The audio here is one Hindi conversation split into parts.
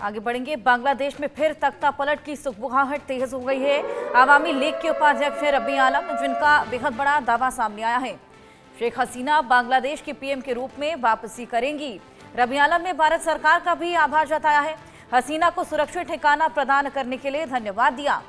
आगे बढ़ेंगे। बांग्लादेश में फिर तख्ता पलट की सुगबुगाहट तेज हो गई है। आवामी लीग के उपाध्यक्ष है रब्बी आलम, जिनका बेहद बड़ा दावा सामने आया है। शेख हसीना बांग्लादेश के पीएम के रूप में वापसी करेंगी। रब्बी आलम ने भारत सरकार का भी आभार जताया है। हसीना को सुरक्षित ठिकाना प्रदान करने के लिए धन्यवाद दिया।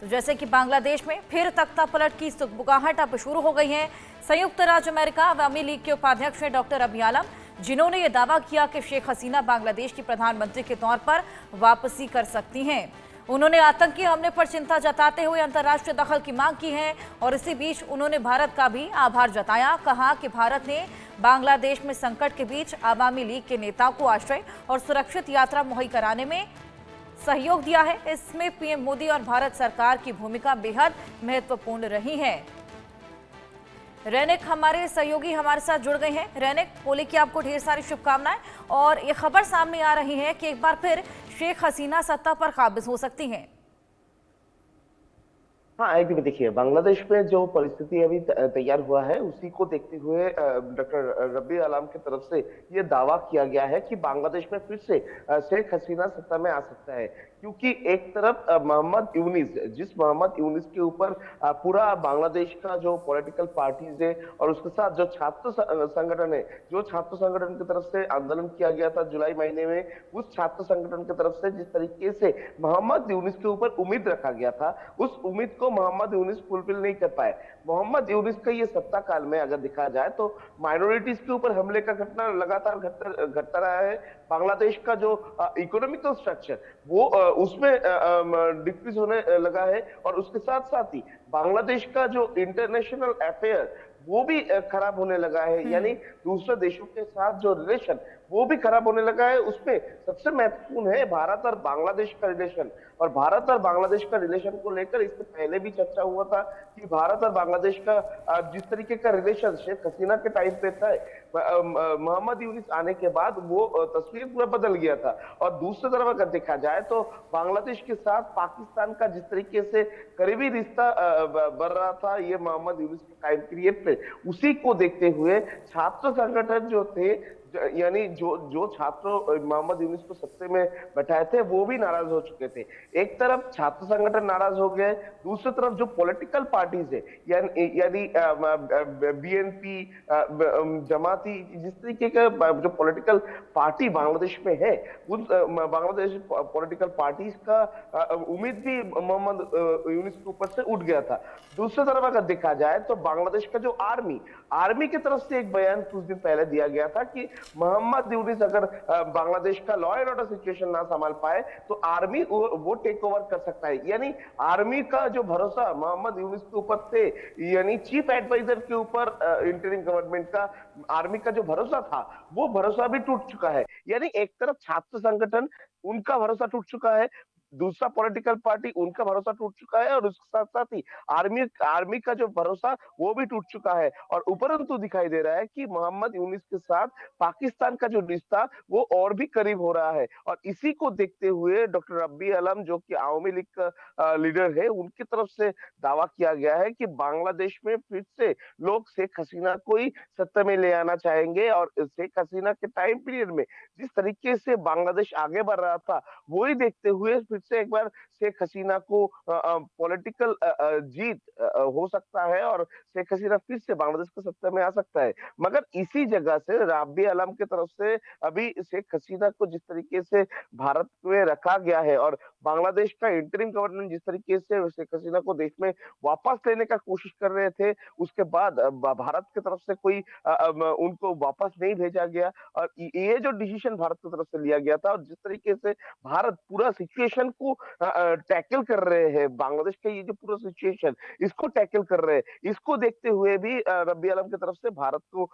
तो जैसे कि बांग्लादेश में फिर तख्ता पलट की सुगबुगाहट अब शुरू हो गई है। संयुक्त राज्य अमेरिका अवामी लीग के उपाध्यक्ष है डॉक्टर रब्बी आलम, जिन्होंने ये दावा किया कि शेख हसीना बांग्लादेश की प्रधानमंत्री के तौर पर वापसी कर सकती हैं। उन्होंने आतंकी हमले पर चिंता जताते हुए अंतर्राष्ट्रीय दखल की मांग की है और इसी बीच उन्होंने भारत का भी आभार जताया। कहा कि भारत ने बांग्लादेश में संकट के बीच अवामी लीग के नेताओं को आश्रय और सुरक्षित यात्रा मुहैया कराने में सहयोग दिया है। इसमें पीएम मोदी और भारत सरकार की भूमिका बेहद महत्वपूर्ण रही है। रैनिक हमारे सहयोगी हमारे साथ जुड़ गए हैं। रैनिक, होली की आपको ढेर सारी शुभकामनाएं। और ये खबर सामने आ रही है कि एक बार फिर शेख हसीना सत्ता पर काबिज हो सकती हैं। हाँ, एकदम देखिए, बांग्लादेश में जो परिस्थिति अभी तैयार हुआ है उसी को देखते हुए डॉक्टर रब्बी आलम की तरफ से ये दावा किया गया है कि बांग्लादेश में फिर से शेख हसीना सत्ता में आ सकता है। क्योंकि एक तरफ मोहम्मद यूनिस, जिस मोहम्मद यूनिस के ऊपर पूरा बांग्लादेश का जो पॉलिटिकल पार्टीज है और उसके साथ जो छात्र संगठन है, जो छात्र संगठन की तरफ से आंदोलन किया गया था जुलाई महीने में, उस छात्र संगठन की तरफ से जिस तरीके से मोहम्मद यूनिस के ऊपर उम्मीद रखा गया था, उस उम्मीद को मोहम्मद यूनिस फुलफिल नहीं कर पाए। मोहम्मद यूनिस का ये सत्ता काल में अगर देखा जाए तो माइनॉरिटीज के ऊपर हमले का घटना लगातार घटता रहा है। बांग्लादेश का जो इकोनॉमिकल स्ट्रक्चर वो उसमें डिक्रीज होने लगा है और उसके साथ साथ ही बांग्लादेश का जो इंटरनेशनल अफेयर वो भी खराब होने लगा है। यानी दूसरे देशों के साथ जो रिलेशन वो भी खराब होने लगा है। उसमें सबसे महत्वपूर्ण है भारत और बांग्लादेश का रिलेशन। और भारत और बांग्लादेश का रिलेशन को लेकर इससे पहले भी चर्चा हुआ था कि भारत और बांग्लादेश का जिस तरीके का रिलेशन शेख हसीना के टाइम पे था, मोहम्मद यूनिस आने के बाद वो तस्वीर पूरा बदल गया था। और दूसरी तरफ अगर देखा जाए तो बांग्लादेश के साथ पाकिस्तान का जिस तरीके से करीबी रिश्ता बढ़ रहा था ये मोहम्मद यूनिस के टाइम पीरियड पे, उसी को देखते हुए छात्र संगठन जो थे, यानी जो छात्र मोहम्मद यूनिस को सत्ते में बैठाए थे वो भी नाराज हो चुके थे। एक तरफ छात्र संगठन नाराज हो गए, दूसरी तरफ जो पॉलिटिकल पार्टीज है यानी बीएनपी, जमाती, जिस तरीके का जो पॉलिटिकल पार्टी बांग्लादेश में है, उन बांग्लादेश पॉलिटिकल पार्टीज का उम्मीद भी मोहम्मद यूनिस के ऊपर से उठ गया था। दूसरी तरफ अगर देखा जाए तो बांग्लादेश का जो आर्मी की तरफ से एक बयान कुछ दिन पहले दिया गया था कि मोहम्मद यूनिस अगर बांग्लादेश का लॉ एंड ऑर्डर सिचुएशन ना संभाल पाए तो आर्मी वो टेक ओवर कर सकता है। यानी आर्मी का जो भरोसा मोहम्मद यूनिस के ऊपर थे, यानी चीफ एडवाइजर के ऊपर इंटरिम गवर्नमेंट का आर्मी का जो भरोसा था वो भरोसा भी टूट चुका है। यानी एक तरफ छात्र संगठन, उनका भरोसा टूट चुका है, दूसरा पॉलिटिकल पार्टी, उनका भरोसा टूट चुका है, और उसके साथ साथ ही आर्मी का जो भरोसा वो भी टूट चुका है। और उपरंतु दिखाई दे रहा है कि मोहम्मद यूनिस के साथ पाकिस्तान का जो रिश्ता वो और भी करीब हो रहा है। और इसी को देखते हुए डॉक्टर रब्बी आलम, जो कि आवामी लीग का लीडर है, उनकी तरफ से दावा किया गया है कि बांग्लादेश में फिर से लोग शेख हसीना को ही सत्ता में ले आना चाहेंगे। और शेख हसीना के टाइम पीरियड में जिस तरीके से बांग्लादेश आगे बढ़ रहा था वही देखते हुए फिर से एक बार शेख हसीना को पॉलिटिकल जीत हो सकता है और शेख हसीना फिर से बांग्लादेश के सत्ता में आ सकता है। मगर इसी जगह से रब्बी आलम की तरफ से अभी शेख हसीना को जिस तरीके से भारत में रखा गया है और बांग्लादेश का इंटरिम गवर्नमेंट जिस तरीके से शेख हसीना को देश में वापस लेने का कोशिश कर रहे थे, उसके बाद भारत की तरफ से कोई उनको वापस नहीं भेजा गया। और ये जो डिसीजन भारत की तरफ से लिया गया था और जिस तरीके से भारत पूरा सिचुएशन को टैकल कर रहे हैं, बांग्लादेश का ये जो पूरा सिचुएशन इसको टैकल कर रहे हैं, इसको देखते हुए भी रब्बी आलम की तरफ से भारत को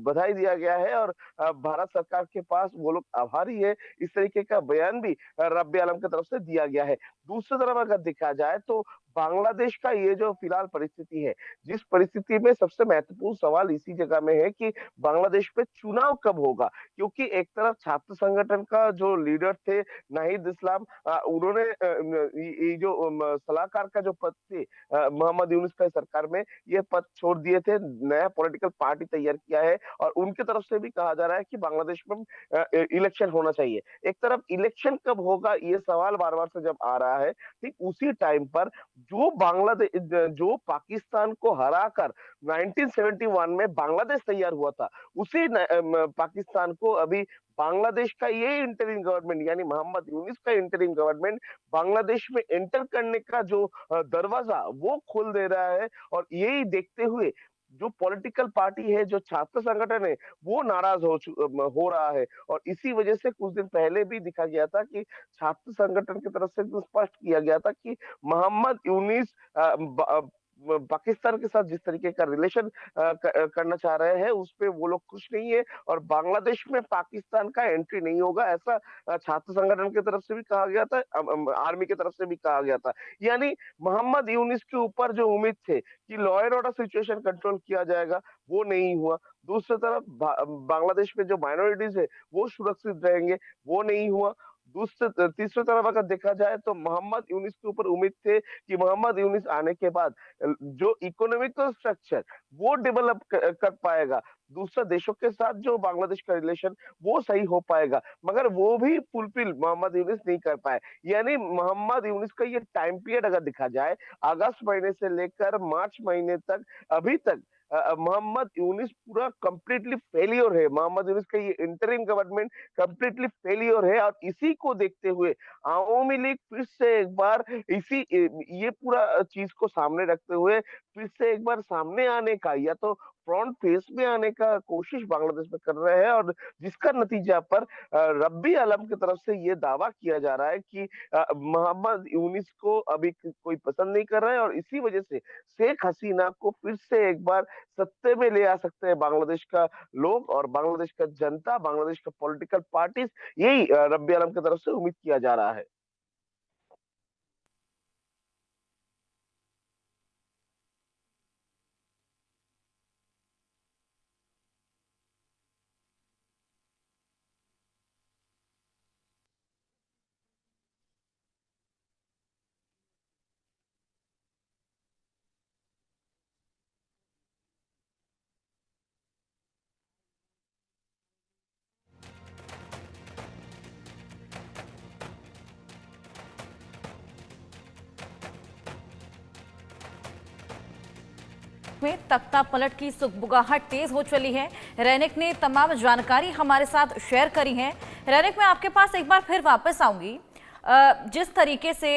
बधाई दिया गया है। और भारत सरकार के पास वो लोग आभारी है, इस तरीके का बयान भी रब्बी आलम की तरफ से दिया गया है। दूसरी तरफ अगर देखा जाए तो बांग्लादेश का ये जो फिलहाल परिस्थिति है, जिस परिस्थिति में सबसे महत्वपूर्ण सवाल इसी जगह में है कि बांग्लादेश पे चुनाव कब होगा। क्योंकि एक तरफ छात्र संगठन का जो लीडर थे नाहिद इस्लाम, उन्होंने ये जो सलाहकार का जो पद थे मोहम्मद यूनुस का सरकार में, ये पद छोड़ दिए थे, नया पॉलिटिकल पार्टी तैयार किया है और उनकी तरफ से भी कहा जा रहा है कि बांग्लादेश में इलेक्शन होना चाहिए। एक तरफ इलेक्शन कब होगा ये सवाल बार बार से जब आ रहा है, ठीक उसी टाइम पर जो पाकिस्तान को हराकर 1971 में बांग्लादेश तैयार हुआ था, उसी पाकिस्तान को अभी बांग्लादेश का ये इंटरिम गवर्नमेंट यानी मोहम्मद यूनिस का इंटरिम गवर्नमेंट बांग्लादेश में एंटर करने का जो दरवाजा वो खोल दे रहा है। और यही देखते हुए जो पॉलिटिकल पार्टी है, जो छात्र संगठन है, वो नाराज हो रहा है। और इसी वजह से कुछ दिन पहले भी दिखा गया था कि छात्र संगठन की तरफ से तो स्पष्ट किया गया था कि मोहम्मद यूनिस पाकिस्तान के साथ जिस तरीके का रिलेशन करना चाह रहे हैं उस पे वो लोग खुश नहीं है और बांग्लादेश में पाकिस्तान का एंट्री नहीं होगा, ऐसा छात्र संगठन की तरफ से भी कहा गया था, आर्मी की तरफ से भी कहा गया था। यानी मोहम्मद यूनिस के ऊपर जो उम्मीद थे कि law and order situation control किया जाएगा, वो नहीं हुआ। दूसरी तरफ बांग्लादेश में जो माइनॉरिटीज है वो सुरक्षित रहेंगे, वो नहीं हुआ। दूसरे तीसरी तरफ अगर देखा जाए तो मोहम्मद यूनिस के ऊपर उम्मीद थे कि मोहम्मद यूनिस आने के बाद जो इकोनॉमिकल स्ट्रक्चर वो डेवलप कर पाएगा, दूसरे देशों के साथ जो बांग्लादेश का रिलेशन वो सही हो पाएगा, मगर वो भी फुलफिल मोहम्मद यूनिस नहीं कर पाए। यानी मोहम्मद यूनिस का ये टाइम पीरियड अगर देखा जाए, अगस्त महीने से लेकर मार्च महीने तक, अभी तक मोहम्मद यूनिस पूरा कंप्लीटली फेलियर है। मोहम्मद यूनिस का ये इंटरिम गवर्नमेंट कंप्लीटली फेलियर है और इसी को देखते हुए अवामी लीग फिर से एक बार ये पूरा चीज को सामने रखते हुए फिर से एक बार सामने आने का या तो फ्रंट फेस में आने का कोशिश बांग्लादेश में कर रहे हैं। और जिसका नतीजा पर रब्बी आलम की तरफ से ये दावा किया जा रहा है कि मोहम्मद यूनिस को अभी कोई पसंद नहीं कर रहा है और इसी वजह से शेख हसीना को फिर से एक बार सत्ते में ले आ सकते हैं बांग्लादेश का लोग और बांग्लादेश का जनता, बांग्लादेश का पॉलिटिकल पार्टीज, यही रब्बी आलम की तरफ से उम्मीद किया जा रहा है। में तख्ता पलट की सुगबुगाहट तेज हो चली है। रैनिक ने तमाम जानकारी हमारे साथ शेयर करी है। रैनिक, मैं आपके पास एक बार फिर वापस आऊंगी। जिस तरीके से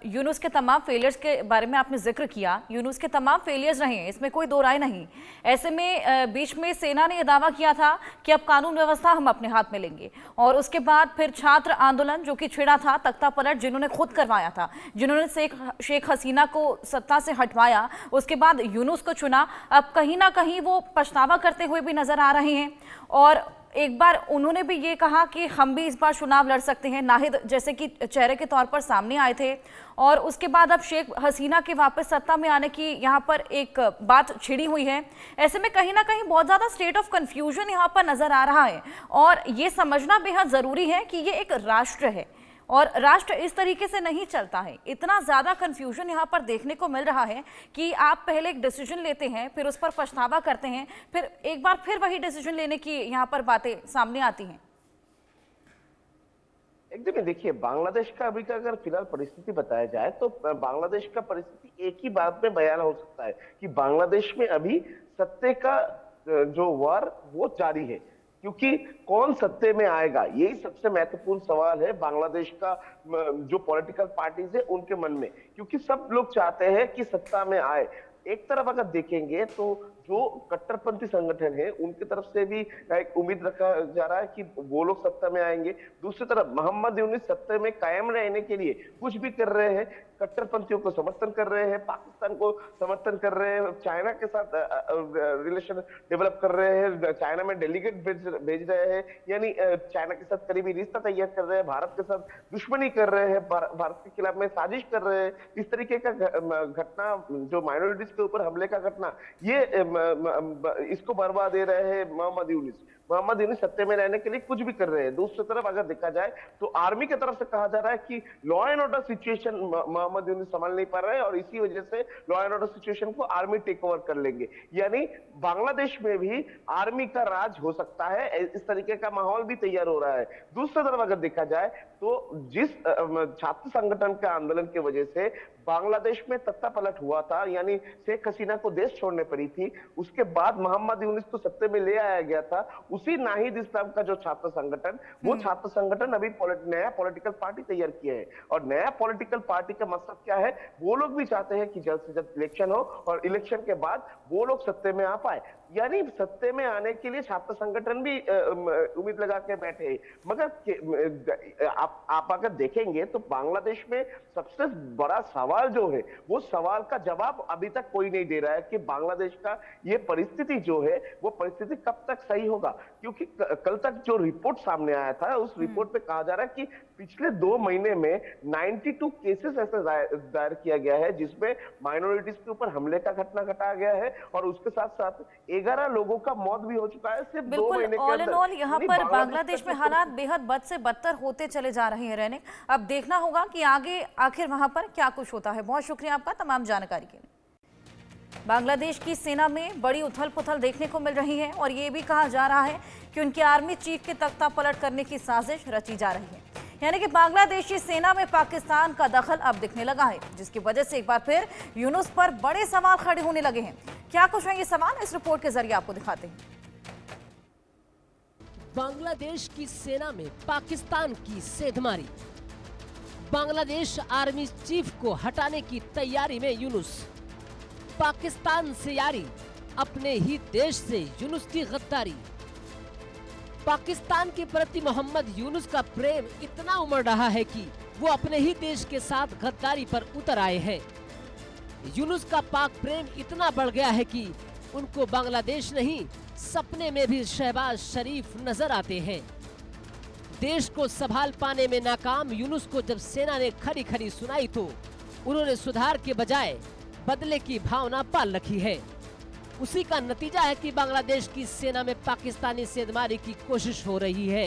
यूनुस के तमाम फेलियर्स के बारे में आपने जिक्र किया, यूनुस के तमाम फेलियर्स रहे हैं, इसमें कोई दो राय नहीं। ऐसे में बीच में सेना ने यह दावा किया था कि अब कानून व्यवस्था हम अपने हाथ में लेंगे और उसके बाद फिर छात्र आंदोलन जो कि छिड़ा था, तख्ता पलट जिन्होंने खुद करवाया था, जिन्होंने शेख हसीना को सत्ता से हटवाया, उसके बाद यूनुस को चुना, अब कहीं ना कहीं वो पछतावा करते हुए भी नजर आ रहे हैं। और एक बार उन्होंने भी ये कहा कि हम भी इस बार चुनाव लड़ सकते हैं, नाहिद जैसे कि चेहरे के तौर पर सामने आए थे। और उसके बाद अब शेख हसीना के वापस सत्ता में आने की यहाँ पर एक बात छिड़ी हुई है। ऐसे में कहीं ना कहीं बहुत ज़्यादा स्टेट ऑफ कन्फ्यूजन यहाँ पर नज़र आ रहा है और ये समझना बेहद ज़रूरी है कि ये एक राष्ट्र है और राष्ट्र इस तरीके से नहीं चलता है। इतना ज़्यादा कन्फ्यूजन यहाँ पर देखने को मिल रहा है कि आप पहले एक डिसीजन लेते हैं, फिर उस पर पछतावा करते हैं, फिर एक बार फिर वही डिसीजन लेने की यहाँ पर बातें सामने आती हैं। एकदम देखिए, बांग्लादेश का अभी का अगर फिलहाल परिस्थिति बताया जाए तो बांग्लादेश का परिस्थिति एक ही बात में बयान हो सकता है कि बांग्लादेश में अभी सत्ते का जो वार वो जारी है, क्योंकि कौन सत्ते में आएगा यही सबसे महत्वपूर्ण सवाल है बांग्लादेश का जो पॉलिटिकल पार्टीज है उनके मन में, क्योंकि सब लोग चाहते हैं कि सत्ता में आए। एक तरफ अगर देखेंगे तो जो कट्टरपंथी संगठन है उनकी तरफ से भी एक उम्मीद रखा जा रहा है कि वो लोग सत्ता में आएंगे। दूसरी तरफ मोहम्मद यूनिस सत्ता में कायम रहने के लिए कुछ भी कर रहे हैं, कट्टरपंथियों को समर्थन कर रहे हैं, पाकिस्तान को समर्थन कर रहे हैं, चाइना के साथ रिलेशन डेवलप कर रहे हैं, चाइना में डेलीगेट भेज रहे हैं, यानी चाइना के साथ करीबी रिश्ता तैयार कर रहे हैं, भारत के साथ दुश्मनी कर रहे हैं, भारत के खिलाफ में साजिश कर रहे हैं। इस तरीके का घटना जो माइनॉरिटीज के ऊपर हमले का घटना, ये इसको बर्बाद दे रहे हैं मोहम्मद यूनिस। मोहम्मद यूनुस सत्ते में रहने के लिए कुछ भी कर रहे हैं। दूसरी तरफ अगर देखा जाए तो आर्मी की तरफ से कहा जा रहा है कि law and order situation Mohammad Yunus संभाल नहीं पा रहे हैं और इसी वजह से लॉ एंड ऑर्डर सिचुएशन को आर्मी टेक ओवर कर लेंगे। यानी बांग्लादेश में भी आर्मी का राज हो सकता है, इस तरीके का माहौल भी तैयार हो रहा है। दूसरी तरफ अगर देखा जाए तो जिस छात्र संगठन के आंदोलन की वजह से बांग्लादेश में तख्ता पलट हुआ था, यानी शेख हसीना को देश छोड़ने पड़ी थी, उसके बाद मोहम्मद यूनुस को सत्ते में ले आया गया था। उसी नाहिद इस्लाम का जो छात्र संगठन, वो छात्र संगठन अभी नया पॉलिटिकल पार्टी तैयार किया है। और नया पॉलिटिकल पार्टी का मकसद क्या है? वो लोग भी चाहते हैं कि जल्द से जल्द इलेक्शन हो और इलेक्शन के बाद वो लोग सत्ते में आ पाए। यानी सत्ते में आने के लिए छात्र संगठन भी उम्मीद लगा के बैठे हैं। मगर आप अगर देखेंगे तो बांग्लादेश में सबसे बड़ा सवाल जो है, वो सवाल का जवाब अभी तक कोई नहीं दे रहा है कि बांग्लादेश का ये परिस्थिति जो है, वो परिस्थिति कब तक सही होगा। क्योंकि कल तक जो रिपोर्ट सामने आया था, उस रिपोर्ट पे कहा जा रहा है कि पिछले 2 महीने में 92 केसेस ऐसे दायर किया गया है जिसमें माइनॉरिटीज के ऊपर हमले का घटना घटाया गया है और उसके साथ साथ 11 लोगों का मौत भी हो चुका है सिर्फ 2 महीने के अंदर। ऑल इन ऑल यहाँ पर बांग्लादेश में हालात बेहद बद से बदतर होते चले जा रहे हैं रहने। अब देखना होगा कि आगे आखिर वहां पर क्या कुछ होता है। बहुत शुक्रिया आपका तमाम जानकारी के लिए। बांग्लादेश की सेना में बड़ी उथल पुथल देखने को मिल रही है और ये भी कहा जा रहा है कि उनके आर्मी चीफ के तख्ता पलट करने की साजिश रची जा रही है। यानी कि बांग्लादेशी सेना में पाकिस्तान का दखल अब दिखने लगा है, जिसकी वजह से एक बार फिर यूनुस पर बड़े सवाल खड़े होने लगे हैं। क्या कुछ है ये सवाल, इस रिपोर्ट के जरिए आपको दिखाते हैं। बांग्लादेश की सेना में पाकिस्तान की सेंधमारी। बांग्लादेश आर्मी चीफ को हटाने की तैयारी में यूनुस। पाकिस्तान से यारी, अपने ही देश से यूनुस की गद्दारी। पाकिस्तान के प्रति मोहम्मद यूनुस का प्रेम इतना उमड़ रहा है कि वो अपने ही देश के साथ गद्दारी पर उतर आए हैं। यूनुस का पाक प्रेम इतना बढ़ गया है कि उनको बांग्लादेश नहीं, सपने में भी शहबाज शरीफ नजर आते हैं। देश को संभाल पाने में नाकाम यूनुस को जब सेना ने खरी खरी सुनाई तो उन्होंने सुधार के बजाय बदले की भावना पाल रखी है। उसी का नतीजा है कि बांग्लादेश की सेना में पाकिस्तानी सेंधमारी की कोशिश हो रही है।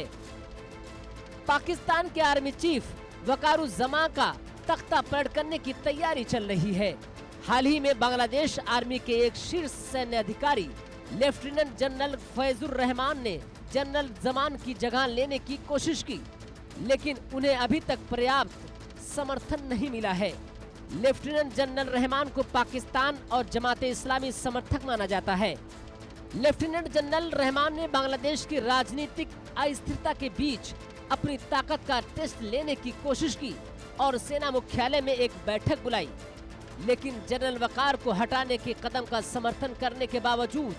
पाकिस्तान के आर्मी चीफ वकारुज़्ज़मा का तख्ता पलट करने की तैयारी चल रही है। हाल ही में बांग्लादेश आर्मी के एक शीर्ष सैन्य अधिकारी लेफ्टिनेंट जनरल फैजुर रहमान ने जनरल जमान की जगह लेने की कोशिश की, लेकिन उन्हें अभी तक पर्याप्त समर्थन नहीं मिला है। लेफ्टिनेंट जनरल रहमान को पाकिस्तान और जमाते इस्लामी समर्थक माना जाता है। लेफ्टिनेंट जनरल रहमान ने बांग्लादेश की राजनीतिक अस्थिरता के बीच अपनी ताकत का टेस्ट लेने की कोशिश की और सेना मुख्यालय में एक बैठक बुलाई, लेकिन जनरल वकार को हटाने के कदम का समर्थन करने के बावजूद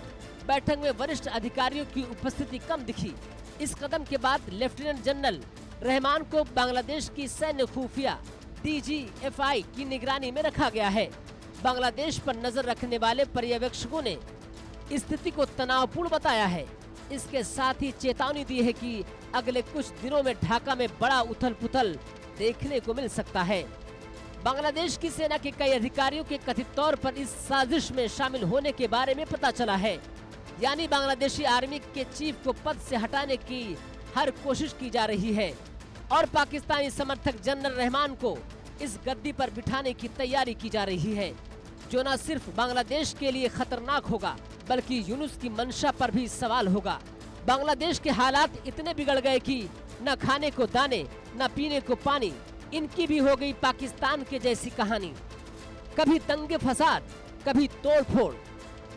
बैठक में वरिष्ठ अधिकारियों की उपस्थिति कम दिखी। इस कदम के बाद लेफ्टिनेंट जनरल रहमान को बांग्लादेश की सैन्य खुफिया DGFI की निगरानी में रखा गया है। बांग्लादेश पर नजर रखने वाले पर्यवेक्षकों ने स्थिति को तनावपूर्ण बताया है। इसके साथ ही चेतावनी दी है कि अगले कुछ दिनों में ढाका में बड़ा उथल पुथल देखने को मिल सकता है। बांग्लादेश की सेना के कई अधिकारियों के कथित तौर पर इस साजिश में शामिल होने के बारे में पता चला है। यानी बांग्लादेशी आर्मी के चीफ को पद से हटाने की हर कोशिश की जा रही है और पाकिस्तानी समर्थक जनरल रहमान को इस गद्दी पर बिठाने की तैयारी की जा रही है, जो न सिर्फ बांग्लादेश के लिए खतरनाक होगा बल्कि यूनुस की मंशा पर भी सवाल होगा। बांग्लादेश के हालात इतने बिगड़ गए कि न खाने को दाने न पीने को पानी, इनकी भी हो गई पाकिस्तान के जैसी कहानी। कभी दंगे फसाद, कभी तोड़फोड़,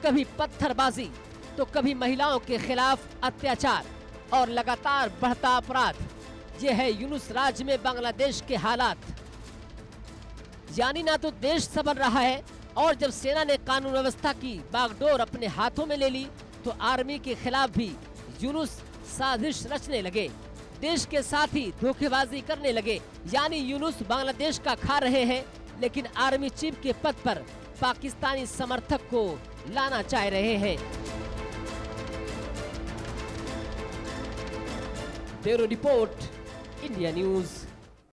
कभी पत्थरबाजी तो कभी महिलाओं के खिलाफ अत्याचार और लगातार बढ़ता अपराध। ये है यूनुस राज में बांग्लादेश के हालात। यानी ना तो देश संभल रहा है और जब सेना ने कानून व्यवस्था की बागडोर अपने हाथों में ले ली तो आर्मी के खिलाफ भी यूनुस साजिश रचने लगे, देश के साथ ही धोखेबाजी करने लगे। यानी यूनुस बांग्लादेश का खा रहे हैं, लेकिन आर्मी चीफ के पद पर पाकिस्तानी समर्थक को लाना चाह रहे हैं। Bureau report, India news.